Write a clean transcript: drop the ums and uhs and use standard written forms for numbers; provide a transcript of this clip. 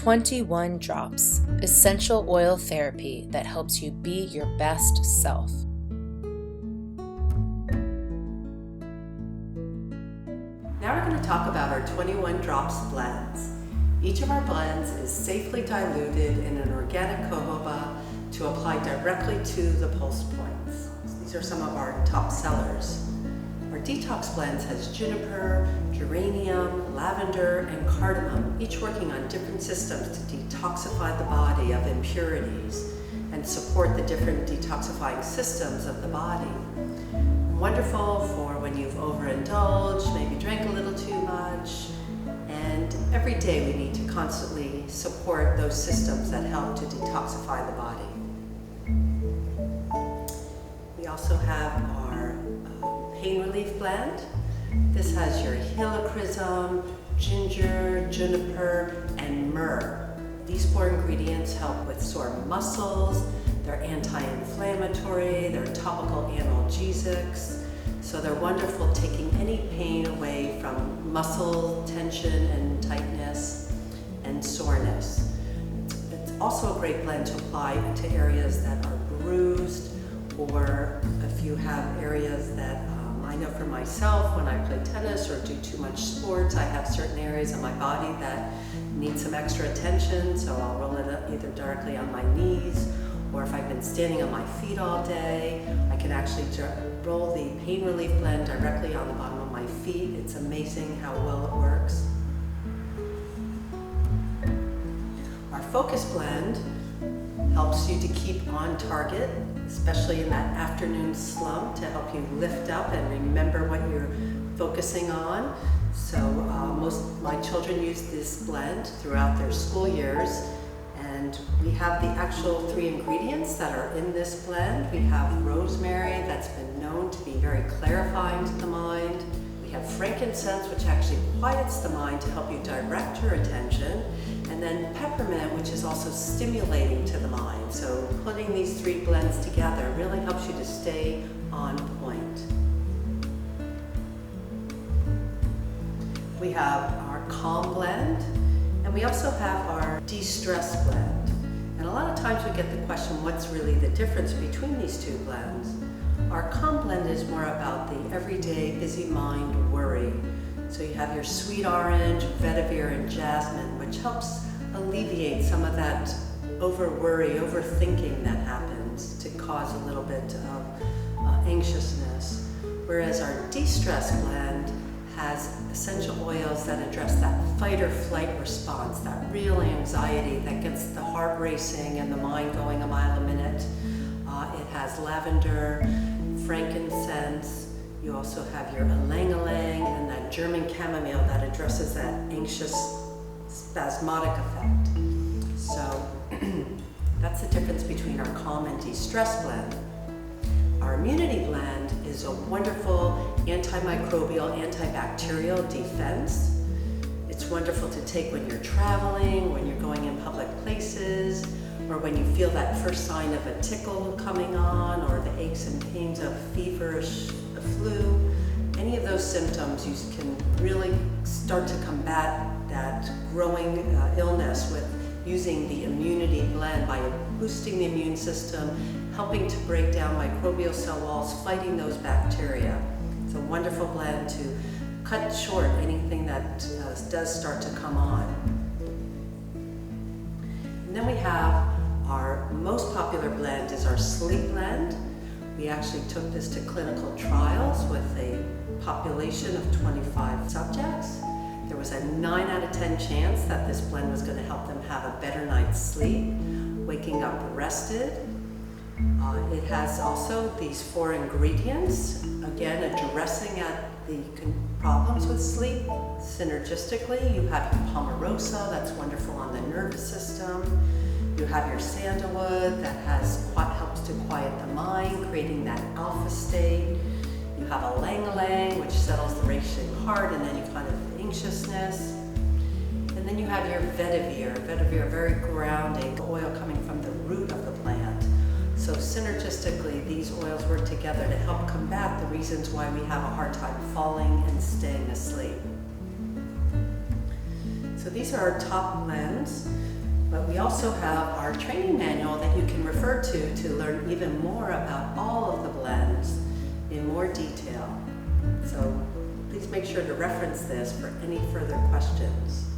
21 Drops, essential oil therapy that helps you be your best self. Now we're going to talk about our 21 Drops blends. Each of our blends is safely diluted in an organic jojoba to apply directly to the pulse points. These are some of our top sellers. Our Detox blends has juniper, geranium, lavender, and cardamom, each working on different systems to detoxify the body of impurities and support the different detoxifying systems of the body. Wonderful for when you've overindulged, maybe drank a little too much, and every day we need to constantly support those systems that help to detoxify the body. We also have our pain relief blend. This has your helichrysum, ginger, juniper, and myrrh. These 4 ingredients help with sore muscles. They're anti-inflammatory, they're topical analgesics, so they're wonderful taking any pain away from muscle tension and tightness and soreness. It's also a great blend to apply to areas that are bruised, or if you have areas that I know for myself, when I play tennis or do too much sports, I have certain areas of my body that need some extra attention, so I'll roll it up either directly on my knees, or if I've been standing on my feet all day, I can actually roll the pain relief blend directly on the bottom of my feet. It's amazing how well it works. Our focus blend helps you to keep on target, especially in that afternoon slump, to help you lift up and remember what you're focusing on. So most of my children use this blend throughout their school years, and we have the actual 3 ingredients that are in this blend. We have rosemary, that's been known to be very clarifying to the mind. We have frankincense, which actually quiets the mind to help you direct your attention. And then peppermint, which is also stimulating to the mind. So putting these 3 blends together really helps you to stay on point. We have our calm blend, and we also have our de-stress blend. And a lot of times we get the question, what's really the difference between these 2 blends? Our calm blend is more about the everyday busy mind worry. So you have your sweet orange, vetiver, and jasmine, which helps alleviate some of that over-worry, overthinking that happens to cause a little bit of anxiousness. Whereas our de-stress blend has essential oils that address that fight or flight response, that real anxiety that gets the heart racing and the mind going a mile a minute. It has lavender, frankincense. You also have your ylang-ylang and that German chamomile that addresses that anxious, spasmodic effect. So that's the difference between our calm and de-stress blend. Our immunity blend is a wonderful antimicrobial, antibacterial defense. It's wonderful to take when you're traveling, when you're going in public places, or when you feel that first sign of a tickle coming on, or the aches and pains of feverish, the flu. Any of those symptoms, you can really start to combat that growing illness with using the immunity blend by boosting the immune system, helping to break down microbial cell walls, fighting those bacteria. It's a wonderful blend to cut short anything that does start to come on. And then we have our most popular blend is our sleep blend. We actually took this to clinical trials with a population of 25 subjects. There was a 9 out of 10 chance that this blend was going to help them have a better night's sleep, waking up rested. It has also these 4 ingredients, again addressing at the problems with sleep. Synergistically, you have your palmarosa, that's wonderful on the nervous system. You have your sandalwood that helps to quiet the mind, creating that alpha state. You have a ylang-ylang, which settles the racing heart and any kind of anxiousness. And then you have your vetiver. Vetiver, very grounding, oil coming from the root of the plant. So synergistically, these oils work together to help combat the reasons why we have a hard time falling and staying asleep. So these are our top blends, but we also have our training manual that you can refer to learn even more about all of the blends in more detail. So please make sure to reference this for any further questions.